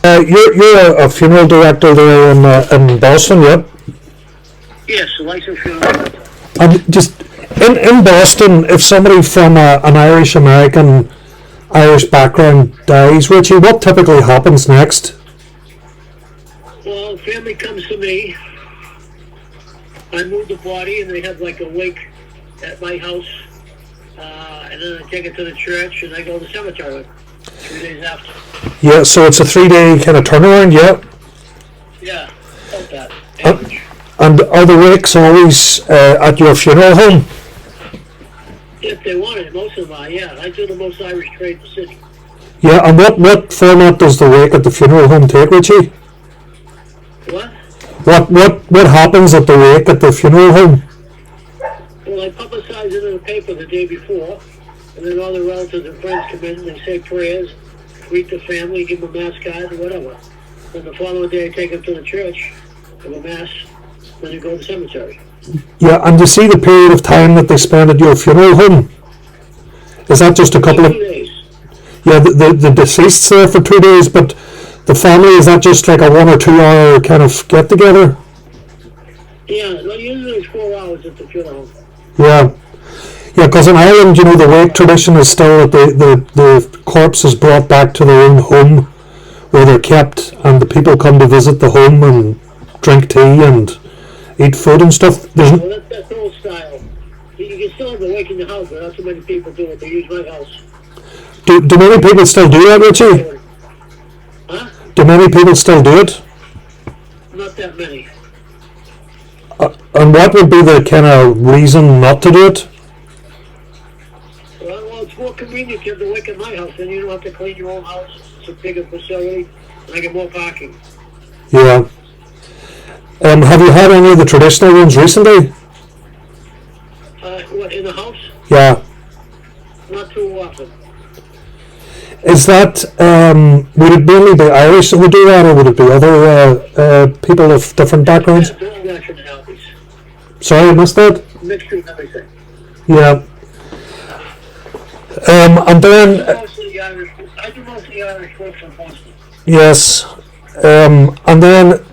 You're a funeral director there in Boston, yep. Yes, a licensed funeral director. And just in Boston, if somebody from an Irish American, Irish background dies, Richie, what typically happens next? Well, family comes to me. I move the body, and they have like a wake at my house, and then I take it to the church, and I go to the cemetery 3 days after. Yeah, so it's a 3-day kind of turnaround, yeah. Yeah, about that. Average. And are the wakes always at your funeral home? If they want it, most of them are, yeah. I do the most Irish trade in the city. Yeah, and what format does the wake at the funeral home take, Richie? What? What happens at the wake at the funeral home? Well, I publicize it in the paper the day before, and then all the relatives and friends come in, they say prayers, greet the family, give them a mass card, or whatever. Then the following day I take them to the church, have a mass, then they go to the cemetery. Yeah, and you see the period of time that they spend at your funeral home? Is that just a couple of... 2 days. Yeah, the deceased's there for 2 days, but the family, is that just like a 1 or 2 hour kind of get together? Yeah, well, usually it's 4 hours at the funeral. Yeah. Yeah, because in Ireland, you know, the wake tradition is still that the corpse is brought back to their own home where they're kept, and the people come to visit the home and drink tea and eat food and stuff. Well, that's the old style. You can still have the wake in the house, but not too many people do it. They use my house. Do many people still do that, Richie? Huh? Do many people still do it? Not that many. And what would be the kind of reason not to do it? Well, it's more convenient to have the wake at my house, and you don't have to clean your own house. It's a bigger facility, and I get more parking. Yeah. Have you had any of the traditional ones recently? What, in the house? Yeah. Not too often. Is that, would it mainly be Irish that would do that, or would it be other people of different backgrounds? Yeah, all nationalities. Sorry, I missed that? Mixture of everything. Yeah. And then, Mostly Irish. I do mostly Irish work from Boston. yes, and then,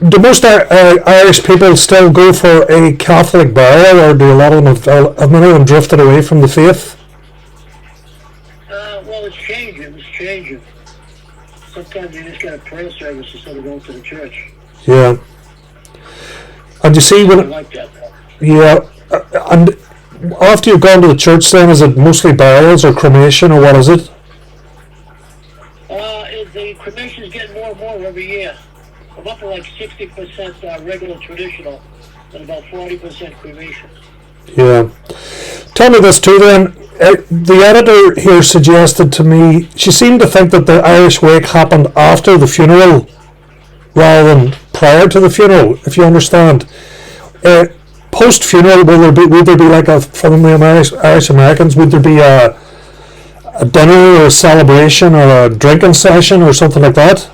do most Irish people still go for a Catholic burial, or do a lot of them have many of them drifted away from the faith? Well, it's changing. It's changing. Sometimes you just got a prayer service instead of going to the church. Yeah. And you see I when, like that. yeah, and after you've gone to the church, then is it mostly burials or cremation, or what is it? The cremation's getting more and more every year. I'm up to like 60% regular traditional and about 40% cremation. Yeah. Tell me this too then. The editor here suggested to me, she seemed to think that the Irish wake happened after the funeral rather than prior to the funeral, if you understand. Post funeral, would there be like from the Irish Americans, would there be a dinner or a celebration or a drinking session or something like that?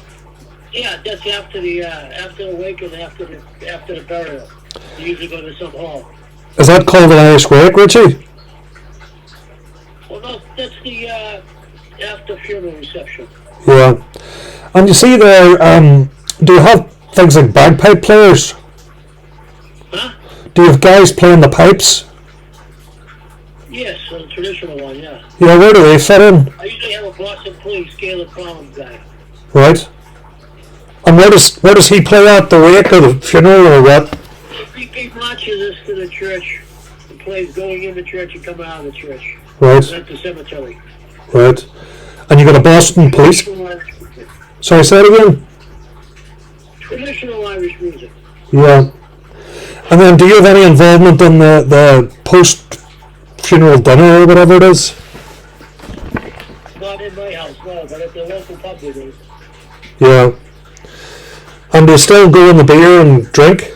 Yeah, that's after the wake and after the burial. You usually go to some hall. Is that called an Irish wake, Richie? Well, no, that's the after funeral reception. Yeah. And you see there, do you have things like bagpipe players? Huh? Do you have guys playing the pipes? Yes, the traditional one, yeah. Yeah, where do they fit in? I usually have a Boston Police Gaelic Collins guy. Right. And where does he play at, the wake or the funeral or what? He marches us to the church and plays going in the church and coming out of the church. Right. At the cemetery. Right. And you got a Boston Police... Sorry, say it again? Traditional Irish music. Yeah. And then do you have any involvement in the post-funeral dinner or whatever it is? Not in my house, no, but at the local pub it is. Yeah. And do you still go in the beer and drink?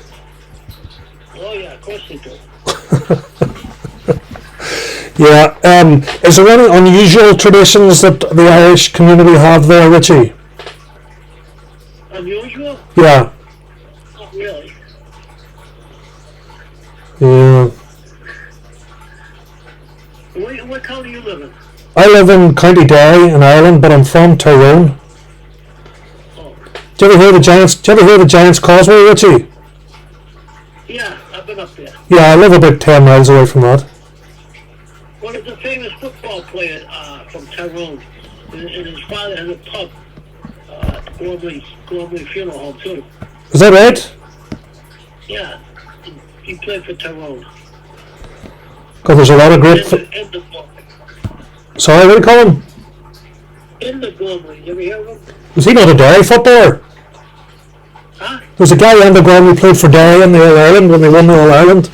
Oh yeah, of course they do. Yeah. Is there any unusual traditions that the Irish community have there, Richie? Unusual? Yeah. Not really. Yeah. What county you live in? I live in County Derry in Ireland, but I'm from Tyrone. Do you ever hear the Giants? Do you ever hear the Giants Causeway, Richie? Yeah, I've been up there. Yeah, I live about 10 miles away from that. One of the famous football players from Tyrone, and his father has a pub, Gormley Funeral Home too. Is that right? Yeah, he played for Tyrone. Because there's a lot of great. In the Sorry, what do you call him? In the Gormley, you ever hear of him? Was he not a Derry footballer? Huh? There's a guy in the Gormley who played for Derry in the All Ireland when they won the All Ireland.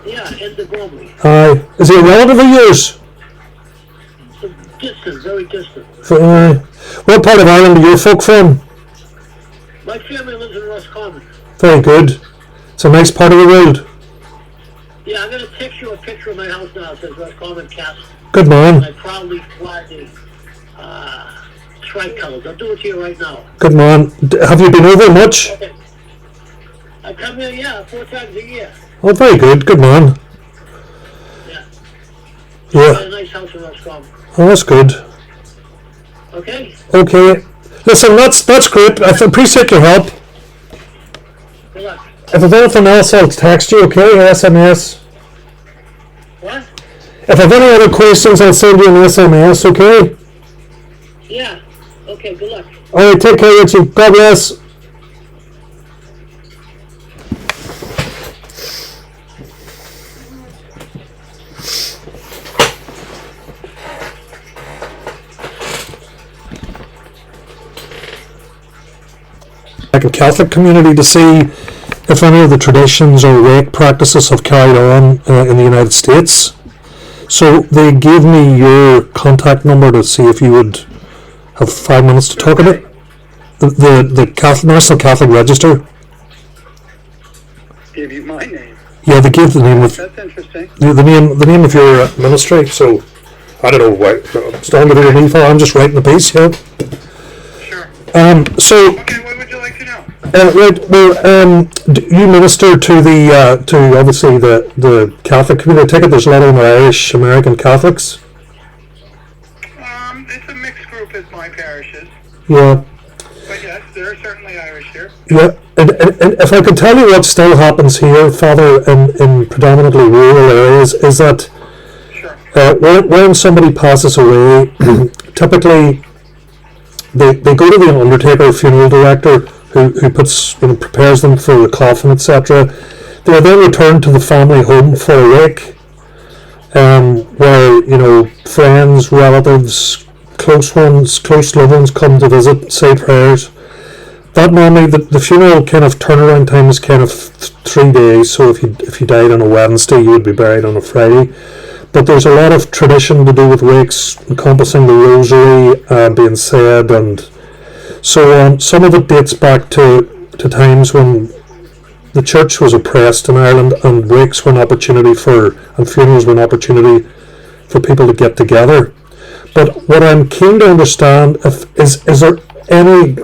Yeah, in the Gormley. Aye. Is he a relative of yours? Distant, very distant. What part of Ireland are you folk from? My family lives in Roscommon. Very good. It's a nice part of the world. Yeah, I'm going to text you a picture of my house now. It says Roscommon Castle. Good And man. I proudly fly the tricolors. I'll do it to you right now. Good man. Have you been over much? Okay. I come here, 4 times a year. Oh, very good. Good man. Yeah. Yeah. Got a nice house in Roscommon. Oh, that's good. Okay? Okay. Listen, that's great. I appreciate your help. Good luck. If I've anything else, I'll text you, okay? Or SMS. What? If I've any other questions, I'll send you an SMS, okay? Yeah. Okay, good luck. Alright, take care, Richie. God bless. Like a Catholic community to see if any of the traditions or wake practices have carried on in the United States. So they gave me your contact number to see if you would have 5 minutes to talk about it. The Catholic, National Catholic Register. Give you my name. Yeah, they gave the name of That's interesting. the name of your ministry. So I don't know why. Stand with your me for. I'm just writing the piece. Yeah. Sure. So. Okay, what would you like to know? Right. Well, you minister to the to obviously the Catholic community. I take it there's a lot of them are Irish American Catholics. It's a mixed group as my parish is. Yeah. But yes, there are certainly Irish here. Yeah. And if I could tell you what still happens here, Father, in predominantly rural areas, is that Sure. when somebody passes away, typically they go to the undertaker, funeral director, who puts prepares them for the coffin, etc. They are then returned to the family home for a wake, where friends, relatives, close ones, close loved ones come to visit, say prayers. That normally the funeral kind of turnaround time is kind of 3 days. So if you died on a Wednesday, you would be buried on a Friday. But there's a lot of tradition to do with wakes, encompassing the rosary being said and so on. Some of it dates back to times when the church was oppressed in Ireland, and wakes were an opportunity and funerals were an opportunity for people to get together. But what I'm keen to understand is there any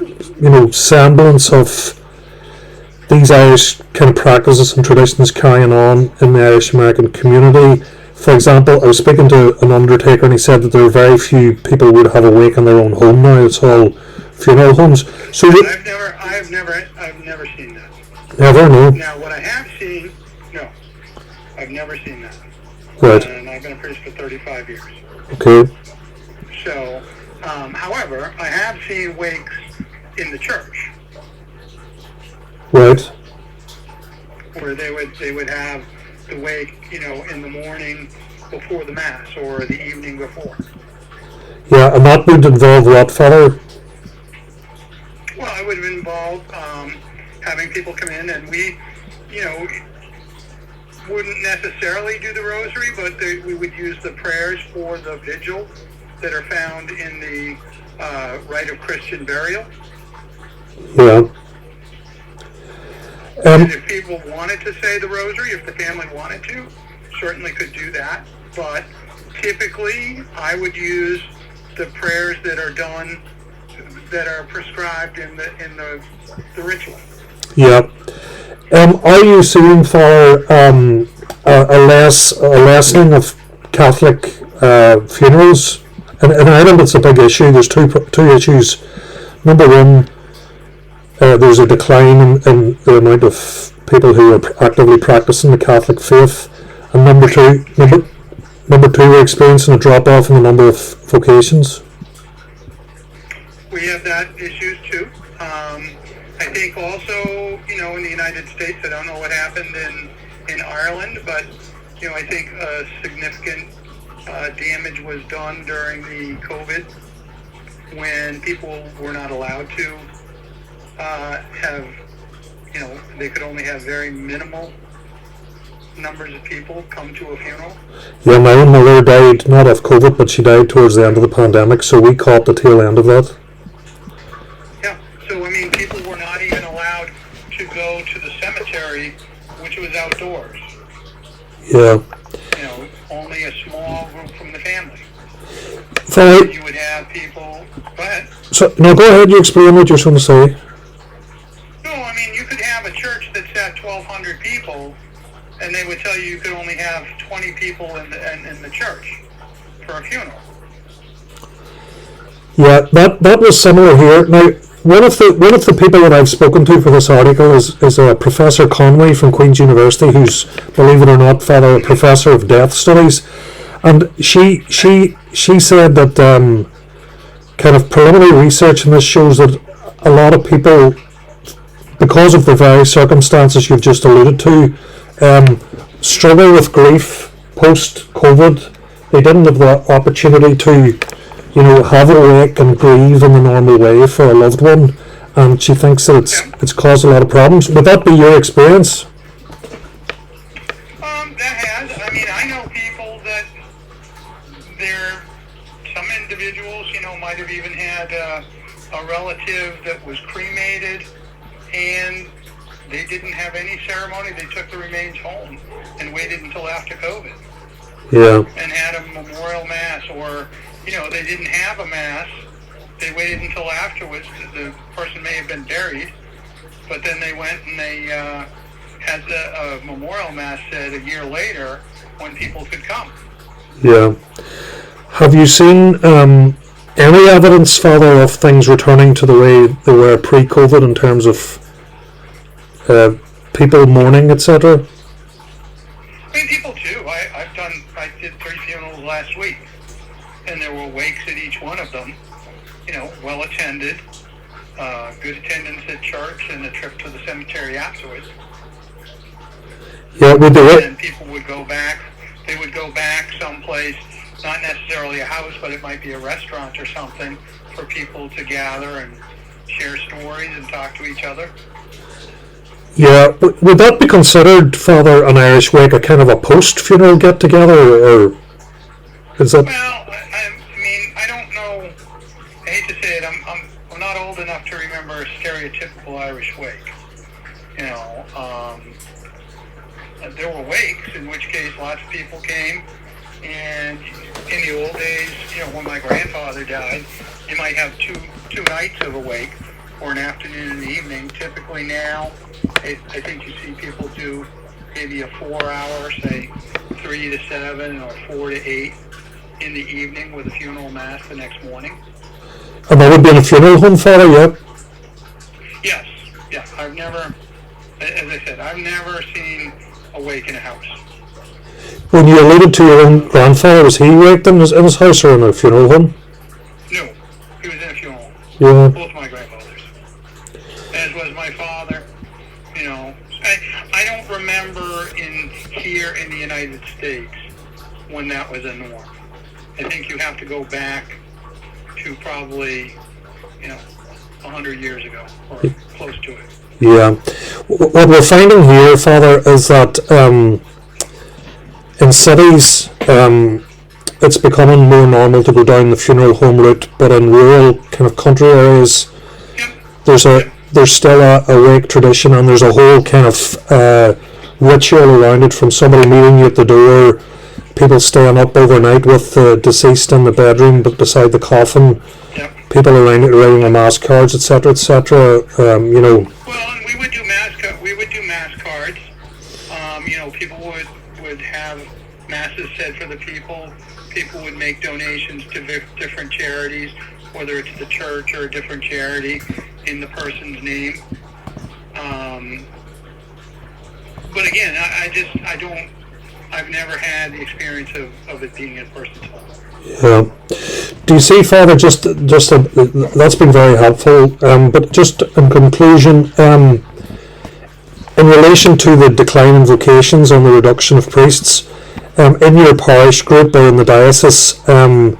semblance of these Irish kind of practices and traditions carrying on in the Irish American community? For example, I was speaking to an undertaker and he said that there are very few people who would have a wake in their own home now. It's all funeral homes. So I've never seen that. Never, no. Now, what I have seen, no, I've never seen that. Right. And I've been a priest for 35 years. Okay. So, however, I have seen wakes in the church Right. where they would have the wake, in the morning before the mass or the evening before. Yeah, and that would involve what, Father? Well, I would have involved having people come in, and we, wouldn't necessarily do the rosary, but we would use the prayers for the vigil that are found in the rite of Christian burial. Yeah. And if people wanted to say the rosary, if the family wanted to, certainly could do that. But typically, I would use the prayers that are done, that are prescribed in the ritual. Yeah. Are you seeing for a lessening of Catholic funerals? In Ireland, it's a big issue. There's two issues. Number one, there's a decline in the amount of people who are actively practicing the Catholic faith, and number two, we're experiencing a drop off in the number of vocations. We have that issues too. I think also, in the United States, I don't know what happened in Ireland, but, I think significant damage was done during the COVID when people were not allowed to have, they could only have very minimal numbers of people come to a funeral. Yeah, my own mother died not of COVID, but she died towards the end of the pandemic, so we caught the tail end of that. Yeah, so people were not even allowed to go to the cemetery, which was outdoors. Yeah. Only a small group from the family. So you would have people. Go ahead. So no, go ahead. You explain what you're trying to say. No, you could have a church that sat 1,200 people, and they would tell you could only have 20 people in the church for a funeral. Yeah, that was similar here. Now, one of the people that I've spoken to for this article is Professor Conway from Queen's University, who's, believe it or not, Father, a professor of death studies, and she said that kind of preliminary research in this shows that a lot of people, because of the very circumstances you've just alluded to, struggle with grief post-COVID. They didn't have the opportunity to, have a wake and grieve in the normal way for a loved one, and she thinks that it's caused a lot of problems. Would that be your experience? That has. I know people that some individuals, might have even had a relative that was cremated, and they didn't have any ceremony. They took the remains home and waited until after COVID. Yeah. And had a memorial mass, or they didn't have a mass. They waited until afterwards. The person may have been buried, but then they went and they had a memorial mass said a year later when people could come. Yeah. Have you seen any evidence, Father, of things returning to the way they were pre-COVID in terms of people mourning, etc.? People too. I did 3 funerals last week, and there were wakes at each one of them. Well attended, good attendance at church, and a trip to the cemetery afterwards. Yeah, and people would go back. They would go back someplace, not necessarily a house, but it might be a restaurant or something, for people to gather and share stories and talk to each other. Yeah, would that be considered, Father, an Irish wake, a kind of a post-funeral get-together, or is that? Well, I don't know. I hate to say it. I'm not old enough to remember a stereotypical Irish wake. There were wakes, in which case lots of people came, and in the old days, when my grandfather died, you might have two nights of a wake, or an afternoon and evening. Typically now, I think you see people do maybe a 4-hour, say 3 to 7 or 4 to 8 in the evening with a funeral mass the next morning. And that would be in a funeral home, Father, yeah? Yes, yeah. I've never, as I said, I've never seen a wake in a house. When you alluded to your own grandfather, was he waked in his house or in a funeral home? No, he was in a funeral home. Yeah. Both my grandfathers. As was my father. I don't remember here in the United States when that was a norm. I think you have to go back to probably, 100 years ago, or close to it. Yeah. What we're finding here, Father, is that in cities, it's becoming more normal to go down the funeral home route, but in rural kind of country areas, there's still a wake tradition, and there's a whole kind of ritual around it, from somebody meeting you at the door, people staying up overnight with the deceased in the bedroom but beside the coffin, people around it writing the mass cards, etc., etc. Well, and we would do mass cards. People would have masses said for the people. People would make donations to different charities, whether it's the church or a different charity, in the person's name. But again, I've never had the experience of it being in a person's home. Yeah. Do you see, Father, that's been very helpful, but just in conclusion, in relation to the decline in vocations and the reduction of priests, in your parish group or in the diocese, are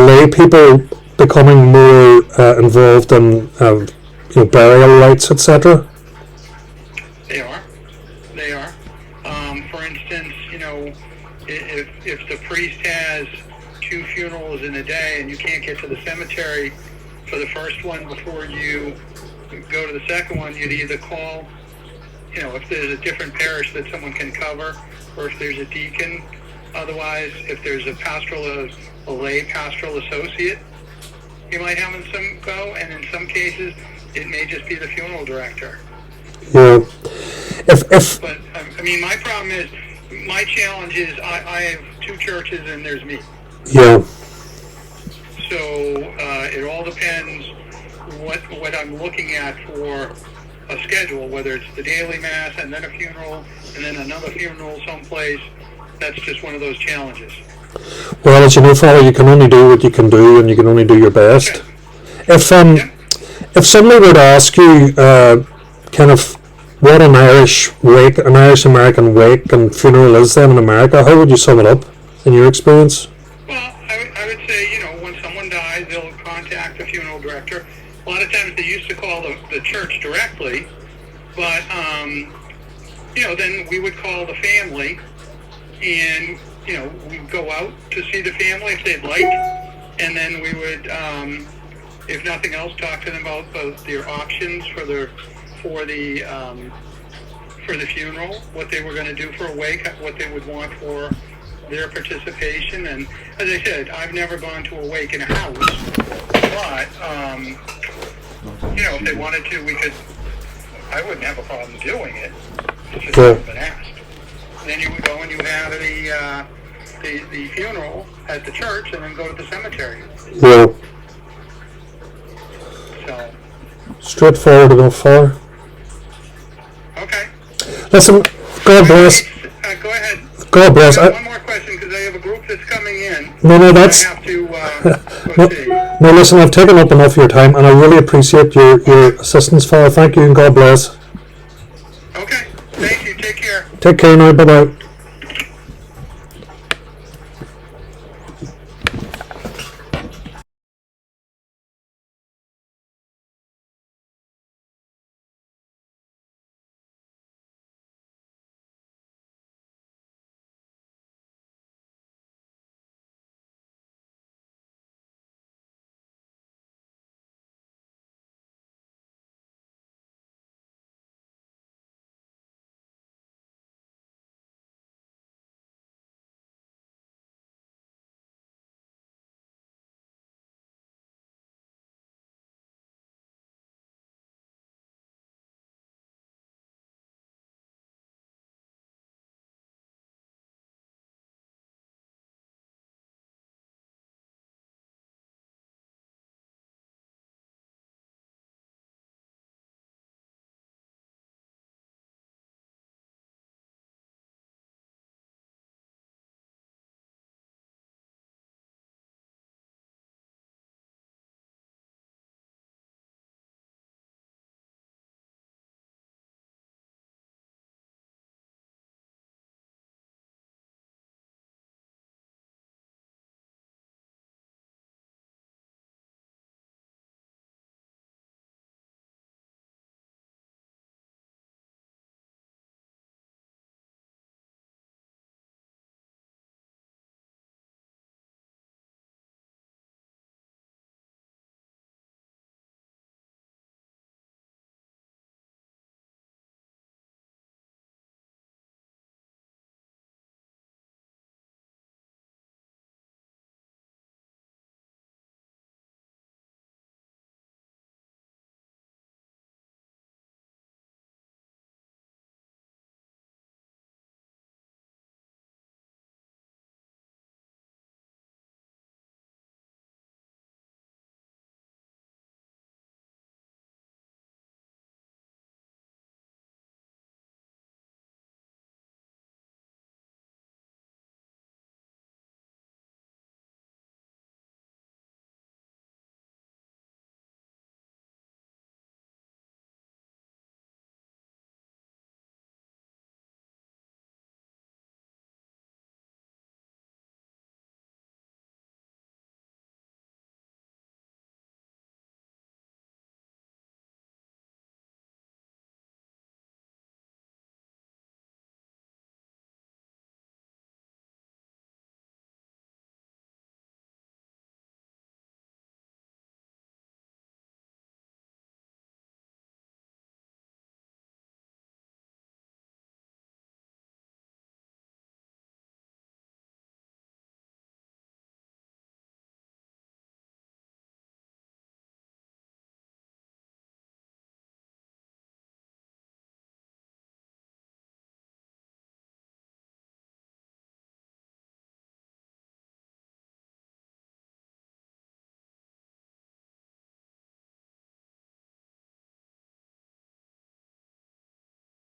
lay people becoming more involved in burial rites, etc.? They are. For instance, if the priest has 2 funerals in a day and you can't get to the cemetery for the first one before you go to the second one, you'd either call, if there's a different parish that someone can cover, or if there's a deacon. Otherwise, if there's a lay pastoral associate, you might have them go, and in some cases, it may just be the funeral director. Yeah. But my problem is, my challenge is I have 2 churches and there's me. Yeah. So it all depends what I'm looking at for a schedule, whether it's the daily mass and then a funeral and then another funeral someplace. That's just one of those challenges. Well, as you know, Father, you can only do what you can do, and you can only do your best. Okay. If somebody were to ask you, kind of, what an Irish American wake and funeral is then in America, how would you sum it up in your experience? Well, I would say, when someone dies, they'll contact the funeral director. A lot of times they used to call the church directly, but, then we would call the family, and, we'd go out to see the family if they'd like, and then we would, if nothing else, talk to them about their options for the funeral, what they were going to do for a wake, what they would want for their participation. And as I said, I've never gone to a wake in a house, but if they wanted to, I wouldn't have a problem doing it. It's just not been asked. And then you would go and you have the funeral at the church, and then go to the cemetery. Yeah. So. Straightforward enough, Father. Okay. Listen, God bless. Go ahead. God bless. One more question, because I have a group that's coming in. No, that's... I have to go see. No, listen, I've taken up enough of your time, and I really appreciate your assistance, Father. Thank you, and God bless. Okay. Thank you. Take care. Take care now. Bye-bye.